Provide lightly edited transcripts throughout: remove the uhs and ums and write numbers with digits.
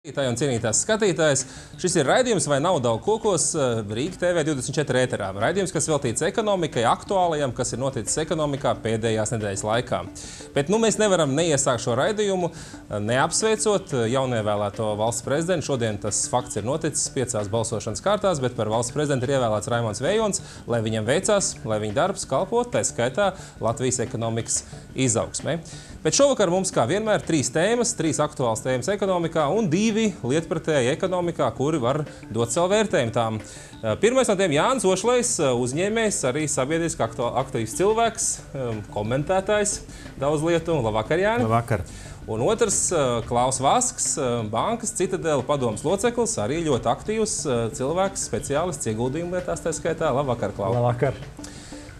Un cienītās skatītājs, šis ir raidījums vai Nauda kokos Rīga TV 24 ēterā. Raidījums, kas veltīts ekonomikai, aktuālajam, kas ir noticis ekonomikā pēdējās nedēļas laikā. Bet mēs nevaram neiesākt šo raidījumu, neapsveicot jaunievēlēto valsts prezidentu. Šodien tas fakts ir noticis 5 balsošanas kārtās, bet par valsts prezidentu ir ievēlēts Raimonds Vējons, lai viņam veicās, lai viņa darbs kalpot, tā skaitā Latvijas ekonomikas izaugsmē. Bet šovakar mums, kā vienmēr, 3 tēmas, 3 aktuālas tēmas ekonomikā un 2 lietpratēji ekonomikā, kuri var dot savu vērtējumu tām. Pirmais no tiem Jānis Ošlejs, uzņēmējs, arī sabiedriski aktīvs cilvēks, komentētājs daudz lietu. Labvakar, Jāni! Labvakar! Un otrs Klaus Vasks, bankas Citadela padomes loceklis, arī ļoti aktīvs cilvēks, speciālists ieguldījumu lietās, tā skaitā. Labvakar, Klaus! Labvakar!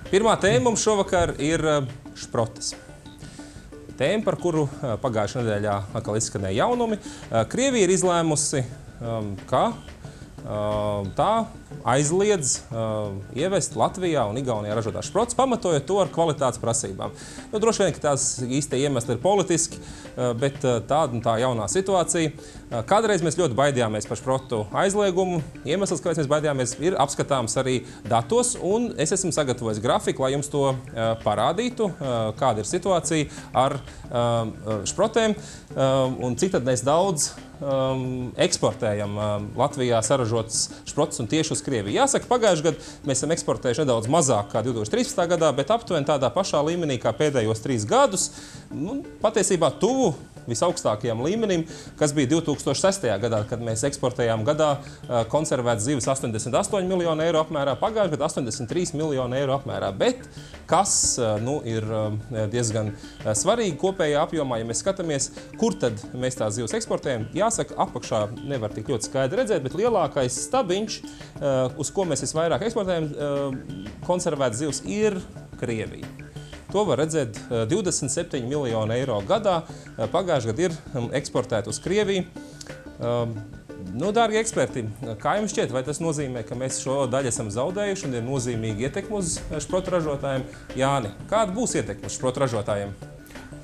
Pirmā tēma mums šovakar ir šprotes. Tēma, par kuru pagājušajā nedēļā atkal izskanēja jaunumi. Krievija ir izlēmusi, ka tā aizliedz ievest Latvijā un Igaunijā ražotās šprotes, pamatojot to ar kvalitātes prasībām. Droši vien, ka tās īstie iemesli ir politiski, bet tāda un tā jaunā situācija. Kādreiz mēs ļoti baidījāmies par šprotu aizliegumu. Iemesls, kāpēc mēs baidījāmies, ir apskatāms arī datos, un es esmu sagatavojis grafiku, lai jums to parādītu, kāda ir situācija ar šprotēm un cik tad mēs daudz eksportējam Latvijā saražotas šprotes un tieši uz Krieviju. Jāsaka, pagājušajā gadā mēs esam eksportējuši nedaudz mazāk kā 2013. gadā, bet aptuveni tādā pašā līmenī kā pēdējos 3 gadus. Patiesībā tuvu visaugstākajam līmenim, kas bija 2006. gadā, kad mēs eksportējām gadā konservētas zivis 88 miljonu eiro apmērā, pagājušajā gadā 83 miljonu eiro apmērā. Bet kas ir diezgan svarīgi kopējā apjomā, ja mēs skatāmies, kur tad mēs tās zivis eksportējam, jāsaka, apakšā nevar tik ļoti skaidri redzēt, bet lielākais stabiņš, uz ko mēs visvairāk eksportējam konservētas zivis, ir Krievija. To var redzēt 27 miljonu eiro gadā. Pagājušajā gadā ir eksportēta uz Krieviju. Dārgie eksperti, kā jums šķiet, vai tas nozīmē, ka mēs šo daļu esam zaudējuši un ir nozīmīgi ietekme uz šprotu ražotājiem? Jāni, kāda būs ietekme uz šprotu ražotājiem?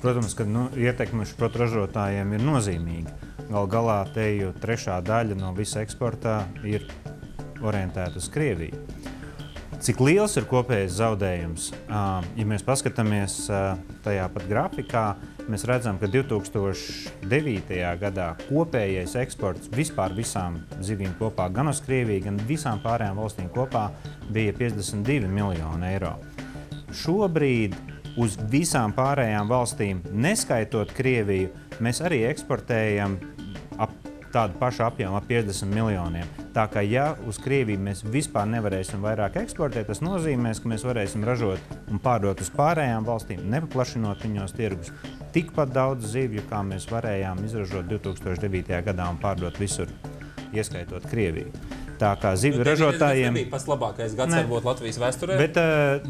Protams, ka ietekme uz šprotu ražotājiem ir nozīmīga. Galu galā te jau 3. daļa no visa eksportā ir orientēta uz Krieviju. Cik liels ir kopējais zaudējums? Ja mēs paskatāmies tajā pat grafikā, mēs redzam, ka 2009. gadā kopējais eksports vispār visām zivīm kopā, gan uz Krieviju, gan visām pārējām valstīm kopā, bija 52 miljoni eiro. Šobrīd uz visām pārējām valstīm, neskaitot Krieviju, mēs arī eksportējam tādu pašu apjomu, ap 50 miljoniem. Tā kā, ja uz Krieviju mēs vispār nevarēsim vairāk eksportēt, tas nozīmēs, ka mēs varēsim ražot un pārdot uz pārējām valstīm, nepaplašinot viņos tirgus, tikpat daudz zivju, kā mēs varējām izražot 2009. gadā un pārdot visur, ieskaitot Krieviju. Tā kā zivju ražotājiem... Tas nebija pats labākais gads varbūt Latvijas vēsturē.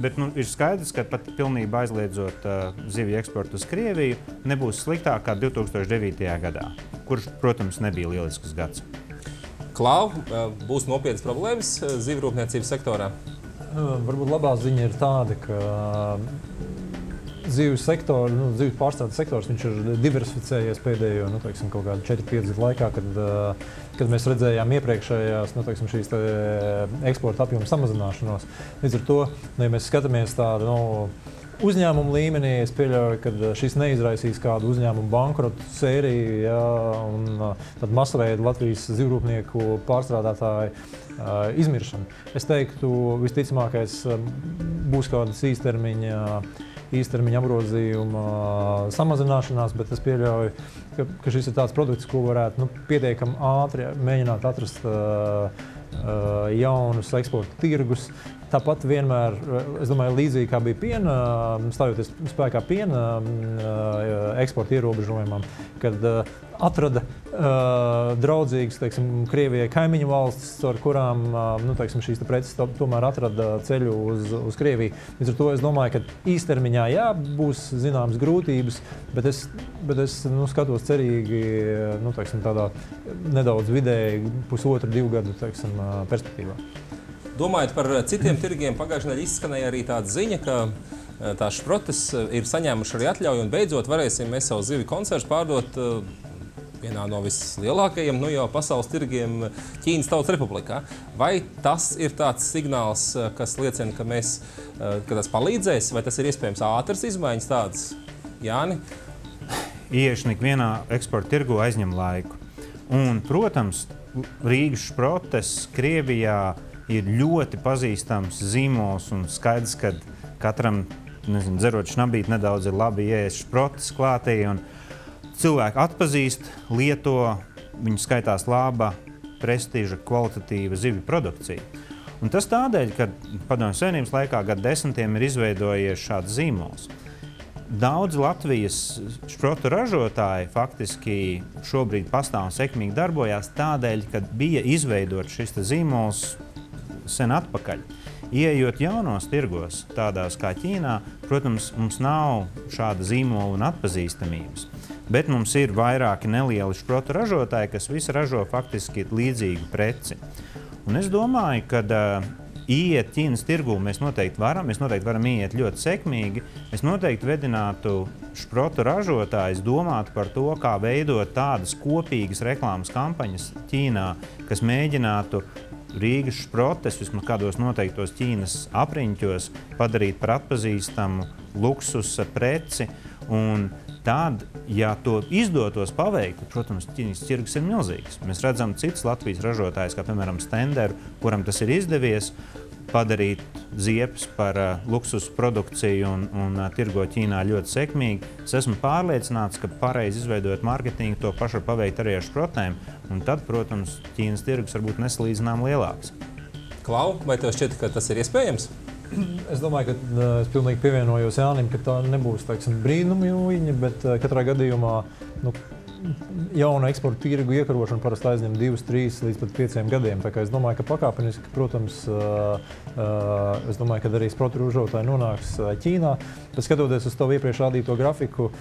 Bet ir skaidrs, ka pat pilnībā aizliedzot zivju eksportu uz Krieviju, nebūs sliktāk kā 2009. gadā, kurš, protams, nebija lielisks gads. Klau, būs nopietnas problēmas zivju rūpniecības sektorā? Varbūt labā ziņa ir tāda, ka zivju pārstrādes sektors, viņš ir diversificējies pēdējo, kaut kādu 4-5 gadu laikā, kad mēs redzējām iepriekšējās, šīs eksporta apjoma samazināšanos. Līdz ar to, ja mēs skatāmies tādu, uzņēmumu līmenī, es pieļauju, ka šis neizraisīs kādu uzņēmumu bankrotu sēriju, un tad masveida Latvijas zivrūpnieku pārstrādātāju izmiršanu. Es teiktu, visticamākais būs kādas īstermiņa apgrozījuma samazināšanās, bet es pieļauju, ka šis ir tāds produkts, ko varētu pietiekami ātri mēģināt atrast jaunus eksporta tirgus. Tāpat vienmēr, es domāju, līdzīgi kā bija piena, stājoties spēkā piena eksporta ierobežojumam, kad atrada draudzīgas, Krievijai kaimiņu valstis, ar kurām šīs preces tomēr atrada ceļu uz Krieviju. Līdz ar to es domāju, ka īstermiņā būs zināmas grūtības, bet es skatos cerīgi tādā nedaudz vidēji 1,5–2 gadu perspektīvā. Domājot par citiem tirgiem, pagājušajā nedēļā izskanēja arī tāda ziņa, ka tās šprotes ir saņēmuši arī atļauju un beidzot varēsim mēs savu zivju konservus pārdot vienā no vislielākajiem jau pasaules tirgiem Ķīnas Tautas Republikā. Vai tas ir tāds signāls, kas liecina, ka tas palīdzēs, vai tas ir iespējams ātras izmaiņas tādas? Jāni? Ieiešanai vienā eksporta tirgu aizņem laiku. Un, protams, Rīgas šprotes Krievijā ir ļoti pazīstams zīmols un skaidrs, ka katram dzerot šnabīt nedaudz ir labi ieēst šprotes klātī. Cilvēki atpazīst, lieto, viņu skaitās laba, prestiža, kvalitatīva zivju produkcija. Un tas tādēļ, ka Padomju Savienības laikā gadu desmitiem ir izveidojies šāds zīmols. Daudz Latvijas šprotu ražotāji faktiski šobrīd pastāv un sekmīgi darbojās tādēļ, ka bija izveidots šis zīmols sen atpakaļ. Ieejot jaunos tirgos, tādās kā Ķīnā, protams, mums nav šāda zīmola un atpazīstamības. Bet mums ir vairāki nelieli šprotu ražotāji, kas visi ražo faktiski līdzīgu preci. Un es domāju, ka ieiet Ķīnas tirgū mēs noteikti varam ieiet ļoti sekmīgi. Es noteikti vedinātu šprotu ražotājus domāt par to, kā veidot tādas kopīgas reklāmas kampaņas Ķīnā, kas mēģinātu Rīgas šprotes, vismaz kādos noteiktos Ķīnas apriņķos, padarīt par atpazīstamu luksusa preci. Un tad, ja to izdotos paveikt, protams, Ķīnas tirgus ir milzīgs. Mēs redzam citus Latvijas ražotājus, kā piemēram Stenderu, kuram tas ir izdevies padarīt ziepes par luksusa produkciju un tirgo Ķīnā ļoti sekmīgi. Es esmu pārliecināts, ka pareizi izveidojot mārketingu, to pašu var paveikt arī ar šprotēm. Un tad, protams, Ķīnas tirgus var būt nesalīdzinām lielāks. Klau, vai tev šķiet, ka tas ir iespējams? Es domāju, ka es pilnīgi pievienojos Jānim, ka tā nebūs brīnumjuņa, bet katrā gadījumā jauna eksporta tirgu iekarošana parasti aizņem 2, 3 līdz pat 5 gadiem. Tā kā es domāju, ka pakāpeniski, protams, es domāju, ka arī šprotu ražotāji nonāks Ķīnā. Bet skatoties uz tavu iepriekš rādīto grafiku,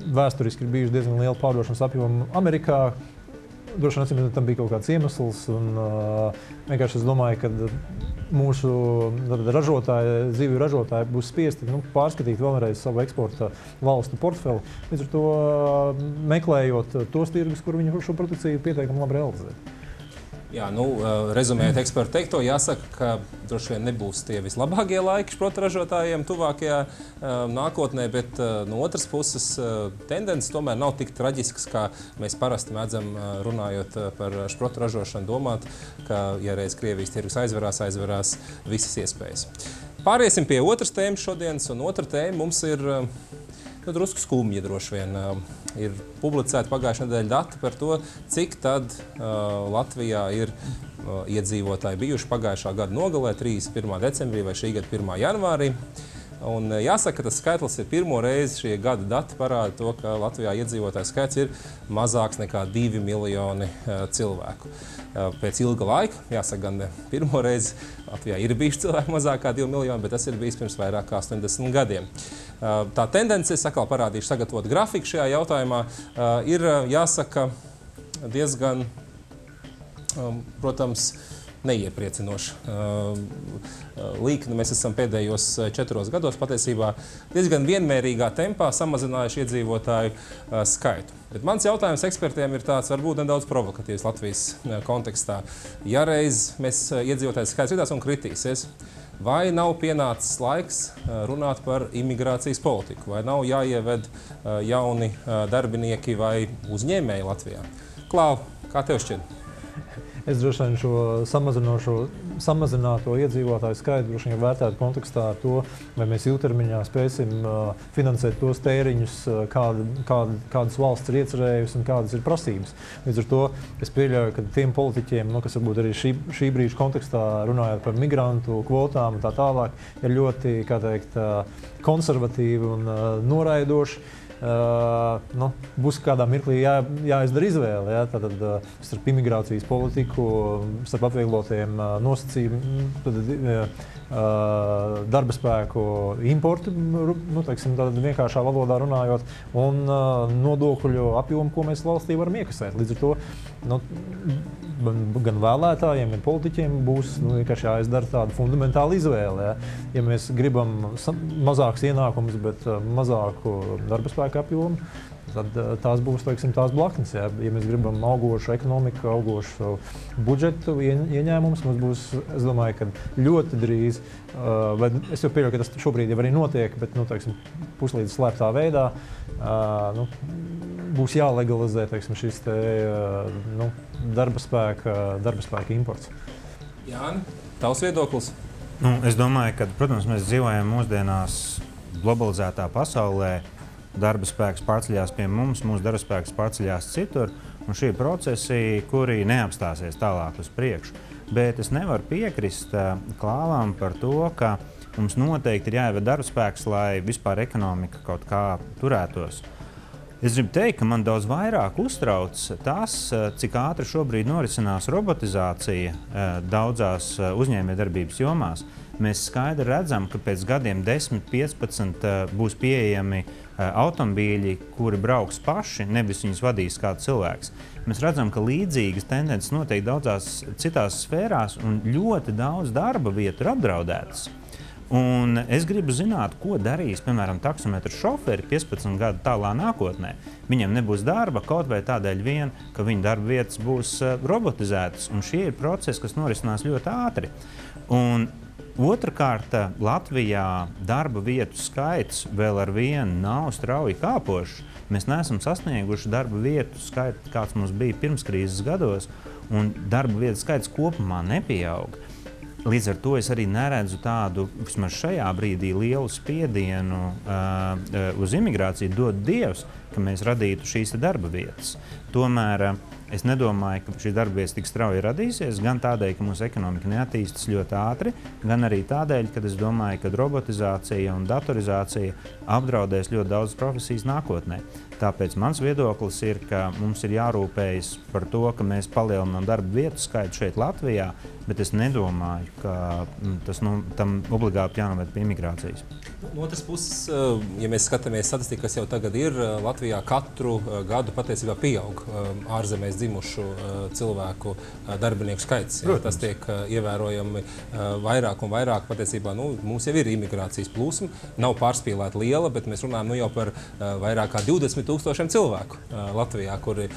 vēsturiski ir bijuši diezgan liela pārdošanas apjoma Amerikā. Droši vien tam bija kaut kāds iemesls. Vienkārši es domāju, ka mūsu zivju ražotāji būs spiesti pārskatīt vēlreiz savu eksporta valstu portfeli. Līdz ar to meklējot tos tirgus, kur viņi šo produkciju pietiekami labi realizē. Jā, rezumējot ekspertu teikto, jāsaka, ka droši vien nebūs tie vislabākie laiki šprotu ražotājiem tuvākajā nākotnē, bet no otras puses tendences tomēr nav tik traģiskas, kā mēs parasti mēdzam runājot par šprotu ražošanu domāt, ka, ja reiz Krievijas tirgus aizverās visas iespējas. Pāriesim pie otras tēmas šodienas, un otra tēma mums ir drusku skumja droši vien. Ir publicēti pagājušā nedēļa dati par to, cik tad Latvijā ir iedzīvotāji bijuši pagājušā gada nogalē, 31. decembrī vai šī gada 1. janvārī. Un jāsaka, ka tas skaitlis ir pirmo reizi šie gada dati parāda to, ka Latvijā iedzīvotāju skaits ir mazāks nekā 2 miljoni cilvēku. Pēc ilga laika, jāsaka, gan pirmo reizi Latvijā ir bijuši cilvēki mazāk kā 2 miljoni, bet tas ir bijis pirms vairāk kā 80 gadiem. Tā tendence, es atkal parādīšu sagatavot grafiku šajā jautājumā, ir, jāsaka, diezgan, protams, neiepriecinoša līkne. Mēs esam pēdējos 4 gados patiesībā diezgan vienmērīgā tempā samazinājuši iedzīvotāju skaitu. Bet mans jautājums ekspertiem ir tāds, varbūt nedaudz provokatīvs Latvijas kontekstā. Ja reiz mēs iedzīvotāju skaits ritās un kritīsies, vai nav pienācis laiks runāt par imigrācijas politiku, vai nav jāieved jauni darbinieki vai uzņēmēji Latvijā? Klau, kā tev šķiet? Es droši vien šo samazināto iedzīvotāju skaitu droši vien vērtētu kontekstā ar to, vai mēs ilgtermiņā spēsim finansēt tos tēriņus, kādas valsts ir iecerējusi un kādas ir prasības. Līdz ar to es pieļauju, ka tiem politiķiem, kas varbūt arī šī brīža kontekstā runājot par migrantu kvotām un tā tālāk, ir ļoti, kā teikt, konservatīvi un noraidoši. Būs kādā mirklī jāizdara izvēle. Tātad starp imigrācijas politiku, starp atvieglotajiem nosacījumiem, darba spēku importu, tādā vienkāršā valodā runājot, un nodokļu apjomu, ko mēs valstī varam iekasēt. Līdz ar to gan vēlētājiem, gan politiķiem būs vienkārši jāizdara tāda fundamentāla izvēle. Ja mēs gribam mazākus ienākumus, bet mazāku darba spēku apjomu, tad tās būs, teiksim, tās blaknes. Ja mēs gribam augošu ekonomiku, augošu budžetu ieņēmumus, mums būs, es domāju, ka ļoti drīz, vai es jau pieļauju, ka tas šobrīd jau arī notiek, bet, teiksim, puslīdz slēptā veidā, būs jālegalizē, teiksim, šis darba spēka imports. Jāni, tavs viedoklis? Es domāju, ka, protams, mēs dzīvojam mūsdienās globalizētā pasaulē. Darba spēks pārceļās pie mums, mūsu darba spēks pārceļās citur. Un šie procesi, kuri neapstāsies tālāk uz priekšu. Bet es nevaru piekrist Klāvam par to, ka mums noteikti ir jāieved darba spēks, lai vispār ekonomika kaut kā turētos. Es gribu teikt, ka man daudz vairāk uztrauc tas, cik ātri šobrīd norisinās robotizācija daudzās uzņēmējdarbības jomās. Mēs skaidri redzam, ka pēc gadiem 10, 15 būs pieejami automobīļi, kuri brauks paši, nevis viņus vadīs kāds cilvēks. Mēs redzam, ka līdzīgas tendences notiek daudzās citās sfērās un ļoti daudz darba vietu ir apdraudētas. Un es gribu zināt, ko darīs, piemēram, taksometru šoferi 15 gadu tālā nākotnē. Viņam nebūs darba kaut vai tādēļ vien, ka viņa darba vietas būs robotizētas. Un šie ir procesi, kas norisinās ļoti ātri. Un otrkārt, Latvijā darba vietu skaits vēl ar vienu nav strauji kāpošs. Mēs neesam sasnieguši darba vietu skaitu, kāds mums bija pirms krīzes gados, un darba vietu skaits kopumā nepieaug. Līdz ar to es arī neredzu tādu, vismaz šajā brīdī, lielu spiedienu uz imigrāciju. Dod Dievs, ka mēs radītu šīs darba vietas. Tomēr es nedomāju, ka šī darba vietas tik strauji radīsies, gan tādēļ, ka mūsu ekonomika neattīstas ļoti ātri, gan arī tādēļ, ka es domāju, ka robotizācija un datorizācija apdraudēs ļoti daudz profesijas nākotnē. Tāpēc mans viedoklis ir, ka mums ir jārūpējas par to, ka mēs palielinām darba vietu skaitu šeit Latvijā, bet es nedomāju, ka tas tam obligāti jānoved pie imigrācijas. No otras puses, ja mēs skatāmies statistiku, kas jau tagad ir, Latvijā katru gadu patiesībā pieaug ārzemēs dzimušu cilvēku darbinieku skaits. Ja, tas tiek ievērojami vairāk un vairāk. Patiesībā mums jau ir imigrācijas plūsma, nav pārspīlēta liela, bet mēs runājam jau par vairāk kā 20,000 cilvēku Latvijā, kuri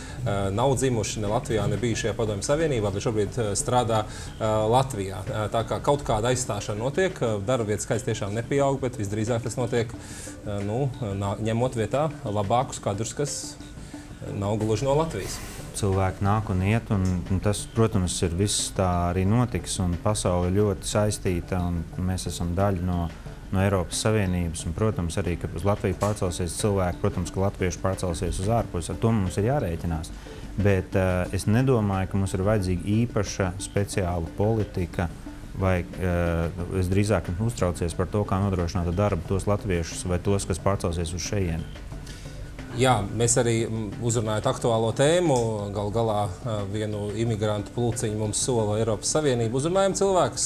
nav dzimuši ne Latvijā, ne bijušajā Padomju Savienībā, bet šobrīd strādā Latvijā. Tā kā kaut kāda aizstāšana notiek, darba vietas skaits tiešām nepieaug, bet visdrīzāk tas notiek ņemot vietā labākus kadrus, kas nav gluži no Latvijas. Cilvēki nāk un iet, un tas, protams, ir viss tā arī notiks, un pasaule ir ļoti saistīta, un mēs esam daļa no Eiropas Savienības, un, protams, arī, ka uz Latviju pārcelsies cilvēki, protams, ka latvieši pārcelsies uz ārpusi, ar to mums ir jārēķinās. Bet es nedomāju, ka mums ir vajadzīga īpaša speciāla politika, vai es drīzāk uztraucies par to, kā nodrošināt darbu tos latviešus vai tos, kas pārcelsies uz šejieni. Jā, mēs arī uzrunājot aktuālo tēmu, galu galā vienu imigrantu pulciņu mums sola Eiropas Savienība. Uzrunājam cilvēkus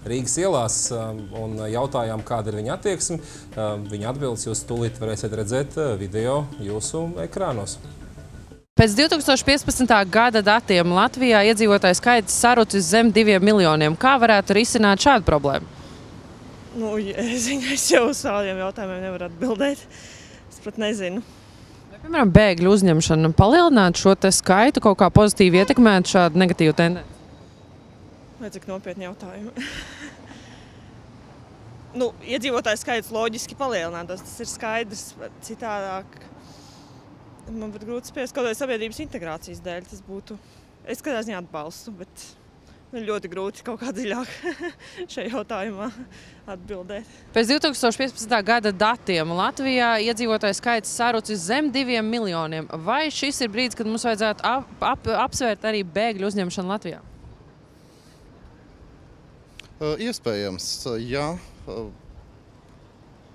Rīgas ielās un jautājām, kāda ir viņa attieksme. Viņa atbildes jūs tūlīt varēsiet redzēt video jūsu ekrānos. Pēc 2015. gada datiem Latvijā iedzīvotāju skaits sarucis zem 2 miljoniem. Kā varētu risināt šādu problēmu? Es jau uz šādiem jautājumiem nevaru atbildēt. Es pat nezinu. Vai, piemēram, bēgļu uzņemšana palielinātu šo skaitu, kaut kā pozitīvi ietekmētu šādu negatīvu tendenci? Vai cik nopietni jautājumi? Iedzīvotāju skaits loģiski palielinātos, tas ir skaidrs, bet citādāk. Man būtu grūti spriest, kaut vai sabiedrības integrācijas dēļ tas būtu. Es katrā ziņā atbalstu, bet ļoti grūti kaut kā dziļāk šajā jautājumā atbildēt. Pēc 2015. gada datiem Latvijā iedzīvotāju skaits sarucis zem 2 miljoniem. Vai šis ir brīdis, kad mums vajadzētu apsvērt arī bēgļu uzņemšanu Latvijā? Iespējams, jā.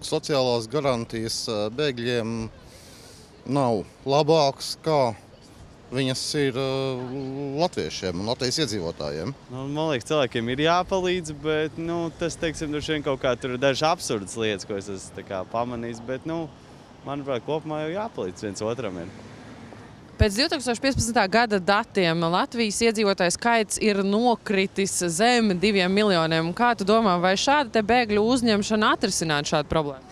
Sociālās garantijas bēgļiem nav labāks, kā viņas ir latviešiem un Latvijas iedzīvotājiem. Man liekas, cilvēkiem ir jāpalīdz, bet tas, teiksim, kaut kā tur ir dažas absurdas lietas, ko es esmu pamanījis, bet, manuprāt, kopumā jau jāpalīdz viens otram ir. Pēc 2015. gada datiem Latvijas iedzīvotāju skaits ir nokritis zem 2 miljoniem. Kā tu domā, vai šāda te bēgļu uzņemšana atrisinātu šādu problēmu?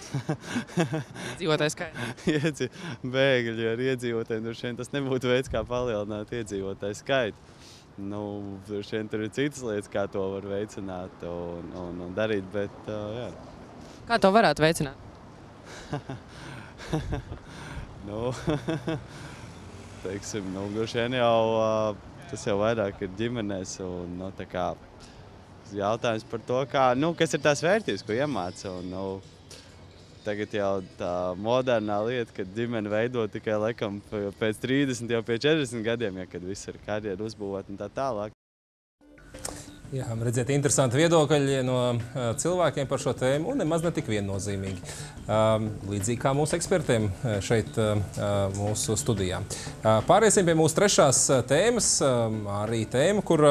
Iedzīvotāju skaitu. Bēgļi ar iedzīvotājiem, tas nebūtu veids, kā palielināt iedzīvotāju skaitu. Tur ir citas lietas, kā to var veicināt un darīt, bet jā. Kā to varētu veicināt? Droši vien jau tas jau vairāk ir ģimenēs un tā kā jautājums par to, kas ir tās vērtības, ko iemāca. Tagad jau tā modernā lieta, kad ģimene veido tikai laikam pēc 30, jau pie 40 gadiem, kad viss ir karjeru uzbūvēt un tā tālāk. Jā, redziet, interesanti viedokļi no cilvēkiem par šo tēmu un nemaz ne tik viennozīmīgi. Līdzīgi kā mūsu ekspertiem šeit mūsu studijā. Pāriesim pie mūsu trešās tēmas, arī tēma, kur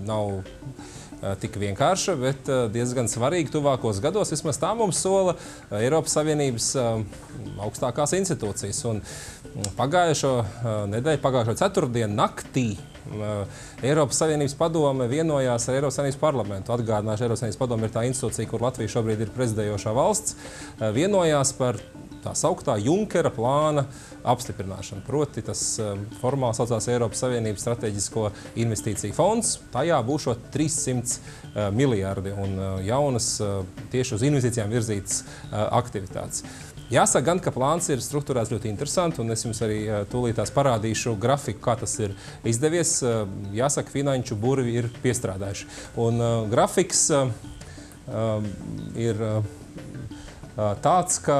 nav tik vienkārša, bet diezgan svarīga tuvākos gados. Vismaz tā mums sola Eiropas Savienības augstākās institūcijas. Un pagājušo nedēļu, pagājušo ceturtdienu naktī Eiropas Savienības padome vienojās ar Eiropas Savienības parlamentu. Atgādināšu, Eiropas Savienības padome ir tā institūcija, kur Latvija šobrīd ir prezidējošā valsts. Vienojās par tā sauktā Junkera plāna apstiprināšanu. Proti, tas formāli saucās Eiropas Savienības strateģisko investīciju fonds. Tajā būšot 300 miljardi un jaunas tieši uz investīcijām virzītas aktivitātes. Jāsaka gan, ka plāns ir strukturēts ļoti interesanti, un es jums arī tūlītās parādīšu grafiku, kā tas ir izdevies. Jāsaka, finanšu burvi ir piestrādājuši. Un grafiks ir tāds, ka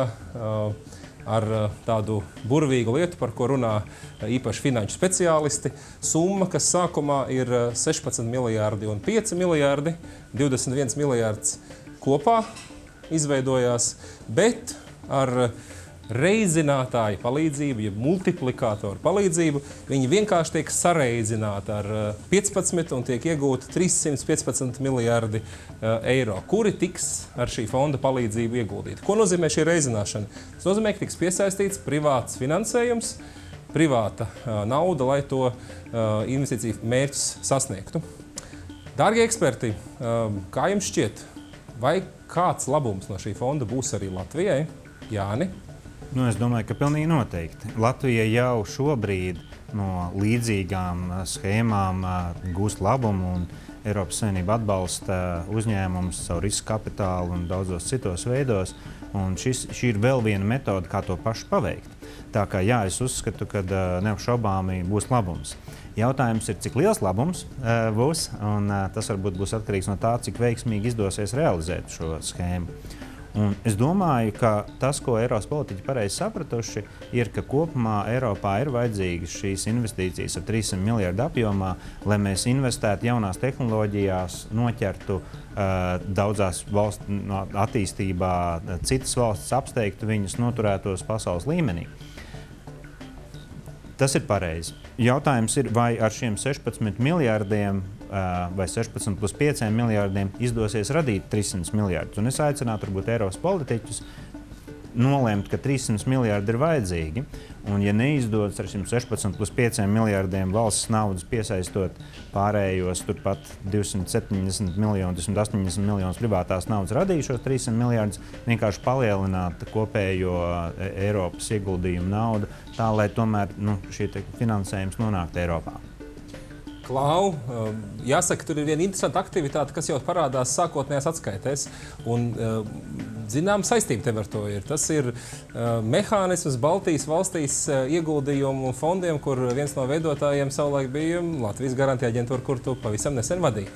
ar tādu burvīgu lietu, par ko runā īpaši finanšu speciālisti, summa, kas sākumā ir 16 miljārdi un 5 miljārdi, 21 miljārds kopā izveidojās, bet ar reizinātāju palīdzību, ja multiplikātoru palīdzību, viņi vienkārši tiek sareizināti ar 15 un tiek iegūti 315 miljārdi eiro, kuri tiks ar šī fonda palīdzību ieguldīti. Ko nozīmē šī reizināšana? Tas nozīmē, ka tiks piesaistīts privāts finansējums, privāta nauda, lai to investīciju mērķus sasniegtu. Dārgie eksperti, kā jums šķiet, vai kāds labums no šī fonda būs arī Latvijai? Jāni? Es domāju, ka pilnīgi noteikti. Latvija jau šobrīd no līdzīgām schēmām gūst labumu, un Eiropas Savienība atbalsta uzņēmumus caur risku kapitālu un daudzos citos veidos. Un šī ir vēl viena metode, kā to pašu paveikt. Tā kā jā, es uzskatu, ka neapšaubāmi būs labums. Jautājums ir, cik liels labums būs, un tas varbūt būs atkarīgs no tā, cik veiksmīgi izdosies realizēt šo schēmu. Un es domāju, ka tas, ko Eiropas politiķi pareizi sapratuši, ir, ka kopumā Eiropā ir vajadzīgas šīs investīcijas ar 300 miljardu apjomā, lai mēs investētu jaunās tehnoloģijās, noķertu daudzās valstu attīstībā, citas valstis apsteigtu viņus, noturētos pasaules līmenī. Tas ir pareizi. Jautājums ir, vai ar šiem 16 miljārdiem vai 16 plus 5 miljārdiem izdosies radīt 300 miljārdus. Un es aicinātu varbūt Eiropas politiķus nolēmt, ka 300 miljārdi ir vajadzīgi. Un ja neizdodas ar 16 plus 5 miljārdiem valsts naudas piesaistot pārējos turpat 270 miljonus, 280 miljonus privātās naudas radījušos 300 miljārdus, vienkārši palielināt kopējo Eiropas ieguldījumu naudu tā, lai tomēr šī finansējums nonāktu Eiropā. Klau, jāsaka, tur ir viena interesanta aktivitāte, kas jau parādās sākotnējās atskaitēs, un zinām saistība tev ar to ir. Tas ir mehānisms Baltijas valstīs ieguldījumu fondiem, kur viens no veidotājiem savulaik bija Latvijas garantija aģentūra, kur tu pavisam nesen vadīji.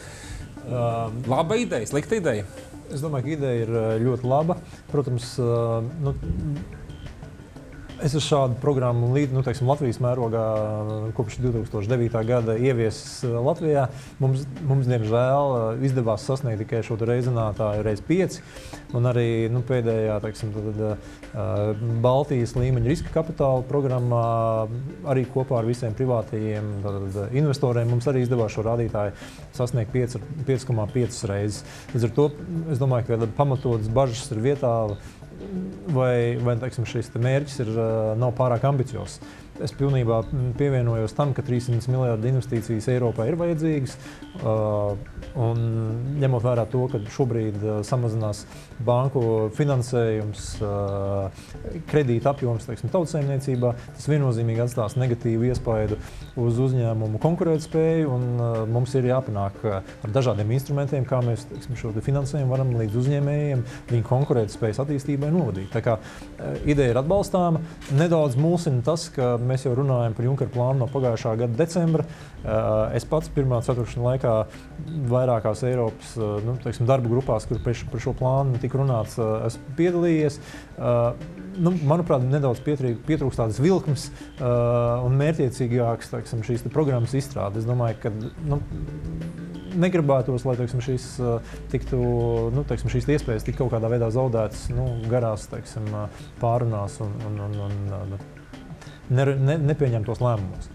Laba ideja, slikta ideja? Es domāju, ka ideja ir ļoti laba. Protams, es ar šādu programmu Latvijas mērogā kopš 2009. gada ieviesis Latvijā. Mums diemžēl, izdevās sasniegt tikai šo reizinātāju reiz 5. Un arī pēdējā Baltijas līmeņa riska kapitāla programmā arī kopā ar visiem privātajiem investoriem mums arī izdevās šo rādītāju sasniegt 5,5 reizes. Līdz ar to es domāju, ka pamatotas bažas ir vietā, vai šis mērķis nav pārāk ambiciozs. es pilnībā pievienojos tam, ka 300 miljārdu investīcijas Eiropā ir vajadzīgas. Un ņemot vērā to, ka šobrīd samazinās banku finansējums, kredīta apjoms, tautsaimniecībā, tas viennozīmīgi atstās negatīvu iespaidu uz uzņēmumu konkurētspēju, un mums ir jāpanāk ar dažādiem instrumentiem, kā mēs šo finansējumu varam līdz uzņēmējiem viņu konkurētspējas attīstībai novadīt. Tā kā ideja ir atbalstāma. Nedaudz mulsina tas, ka mēs jau runājam par Junkera plānu no pagājušā gada decembra. Es pats pirmā ceturkšņa laikā vairākās Eiropas darba grupās, kur par šo plānu tika runāts, esmu piedalījies. Manuprāt, nedaudz pietrūkst tādas vilkmes un mērķiecīgākas šīs programmas izstrāde. Es domāju, ka negribētos, lai šīs iespējas tik kaut kādā veidā zaudētas garās pārunās un nepieņemtos lēmumos.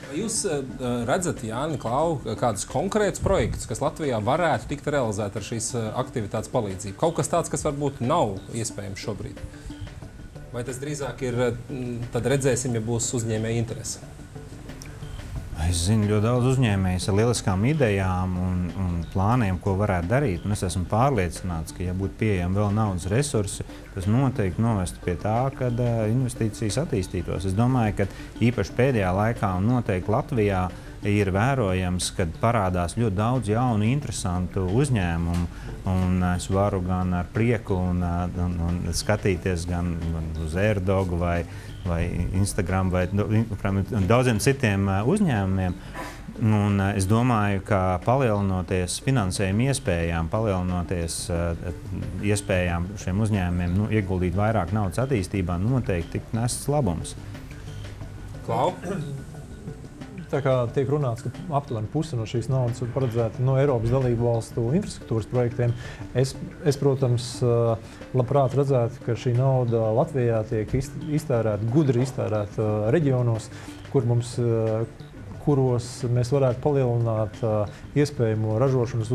Vai jūs redzat, Jāni, Klau, kādus konkrētus projektus, kas Latvijā varētu tikt realizēti ar šīs aktivitātes palīdzību? Kaut kas tāds, kas varbūt nav iespējams šobrīd? Vai tas drīzāk ir, tad redzēsim, ja būs uzņēmēja interese? Es zinu ļoti daudz uzņēmējus ar lieliskām idejām un plāniem, ko varētu darīt. Un es esmu pārliecināts, ka, ja būtu pieejami vēl naudas resursi, tas noteikti novestu pie tā, ka investīcijas attīstītos. Es domāju, ka īpaši pēdējā laikā un noteikti Latvijā ir vērojams, kad parādās ļoti daudz jaunu, interesantu uzņēmumu. Un es varu gan ar prieku un skatīties gan uz Airdogu vai Instagram vai daudziem citiem uzņēmumiem. Un es domāju, ka palielinoties finansējuma iespējām, palielinoties iespējām šiem uzņēmumiem ieguldīt vairāk naudas attīstībā, noteikti tik nests labums. Klau? Tā kā tiek runāts, ka aptuveni pusi no šīs naudas ir paredzēta no Eiropas dalību valstu infrastruktūras projektiem. Es, protams, labprāt redzētu, ka šī nauda Latvijā tiek iztērēta, gudri iztērēta reģionos, kuros mēs varētu palielināt iespējamo ražošanas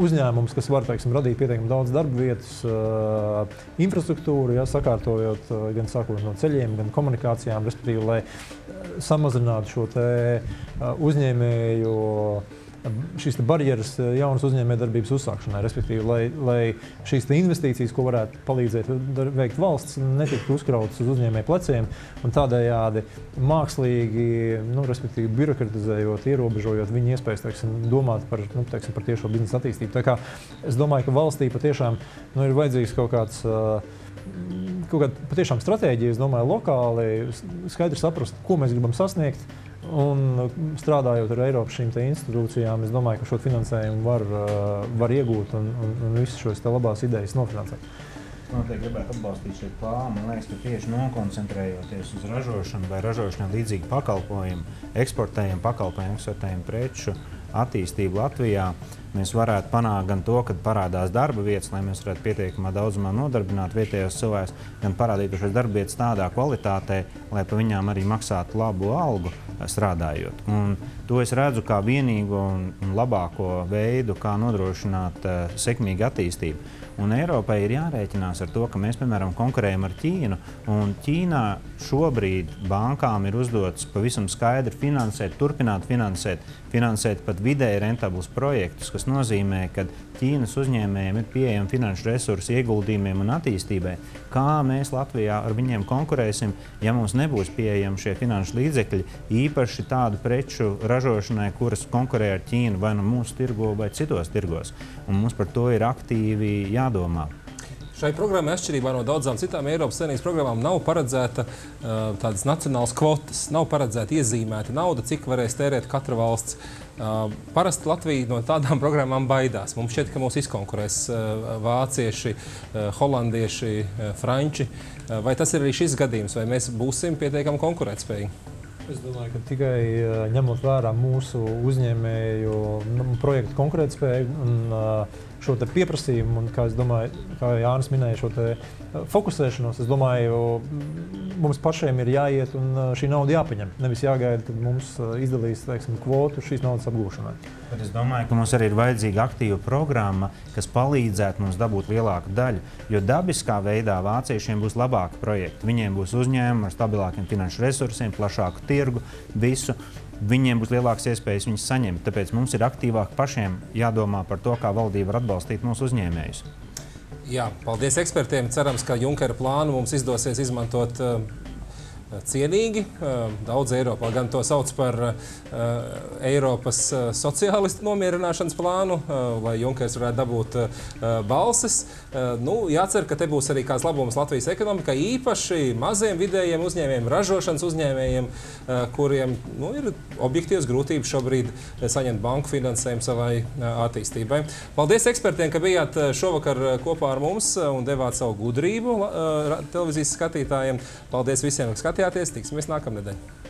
uzņēmumus, kas var radīt pietiekami daudz darba vietas, infrastruktūru, sakārtojot gan sākot no ceļiem, gan komunikācijām, respektīvi, lai samazinātu šo uzņēmēju šīs barjeras jaunas uzņēmējdarbības uzsākšanai, respektīvi, lai šīs investīcijas, ko varētu palīdzēt veikt valsts, netiktu uzkrautas uz uzņēmēju pleciem un tādējādi mākslīgi, respektīvi, birokratizējot, ierobežojot viņu iespējas, domāt par tiešo biznesa attīstību. Tā kā es domāju, ka valstī patiešām ir vajadzīgs kaut kāda patiešām stratēģija, es domāju, lokāli skaidri saprast, ko mēs gribam sasniegt. Un strādājot ar Eiropas šīm institūcijām, es domāju, ka šo finansējumu var iegūt un visas šos labās idejas nofinansēt. Noteikti gribētu atbalstīt šeit plānu. Man liekas, ka tieši nokoncentrējoties uz ražošanu vai ražošanai līdzīgi pakalpojumu, eksportējumu pakalpojumu, eksportējumu preču attīstību Latvijā, mēs varētu panākt gan to, kad parādās darba vietas, lai mēs varētu pietiekamā daudzumā nodarbināt vietējos cilvēkus, gan parādīt šīs darba vietas tādā kvalitātē, lai pa viņām arī maksātu labu algu strādājot. Un to es redzu kā vienīgo un labāko veidu, kā nodrošināt sekmīgu attīstību. Un Eiropai ir jārēķinās ar to, ka mēs, piemēram, konkurējam ar Ķīnu, un Ķīnā šobrīd bankām ir uzdots pavisam skaidri turpināt finansēt pat vidēji rentablus projektus, kas nozīmē, ka Ķīnas uzņēmējiem ir pieejami finanšu resursi ieguldījumiem un attīstībai. Kā mēs Latvijā ar viņiem konkurēsim, ja mums nebūs pieejami šie finanšu līdzekļi, īpaši tādu preču ražošanai, kuras konkurē ar Ķīnu vai no mūsu tirgo vai citos tirgos. Un mums par to ir aktīvi jādomā. Šai programmai, atšķirībā no daudzām citām Eiropas Savienības programmām, nav paredzēta tādas nacionālas kvotas, nav paredzēta iezīmēta nauda, cik varēs tērēt katra valsts. Parasti Latvija no tādām programmām baidās. Mums šķiet, ka mūs izkonkurēs vācieši, holandieši, franči. Vai tas ir arī šis gadījums, vai mēs būsim pietiekami konkurētspējīgi? Es domāju, ka tikai ņemot vērā mūsu uzņēmēju projektu konkurētspēju un šo pieprasījumu, un kā Jānis minēja, šo fokusēšanos, es domāju, mums pašiem ir jāiet un šī nauda jāpaņem. Nevis jāgaida, kad mums izdalīs, teiksim, kvotu šīs naudas apgūšanai. Bet es domāju, ka mums arī ir vajadzīga aktīva programma, kas palīdzētu mums dabūt lielāku daļu, jo dabiskā veidā vāciešiem būs labāki projekti. Viņiem būs uzņēmumi ar stabilākiem finanšu resursiem, plašāku tirgu, visu. Viņiem būs lielākas iespējas viņus saņemt. Tāpēc mums ir aktīvāk pašiem jādomā par to, kā valdība var atbalstīt mūsu uzņēmējus. Jā, paldies ekspertiem. Cerams, ka Junkera plānu mums izdosies izmantot cienīgi. Daudz Eiropā gan to sauc par Eiropas sociālistu nomierināšanas plānu, lai Junkers varētu dabūt balsis. Jācer, ka te būs arī kāds labums Latvijas ekonomikai, īpaši maziem vidējiem uzņēmējiem, ražošanas uzņēmējiem, kuriem ir objektīvas grūtības šobrīd saņemt banku finansējumu savai attīstībai. Paldies ekspertiem, ka bijāt šovakar kopā ar mums un devāt savu gudrību televīzijas skatītājiem. Paldies visiem, ka skatījāties. Tiksimies nākamnedēļ.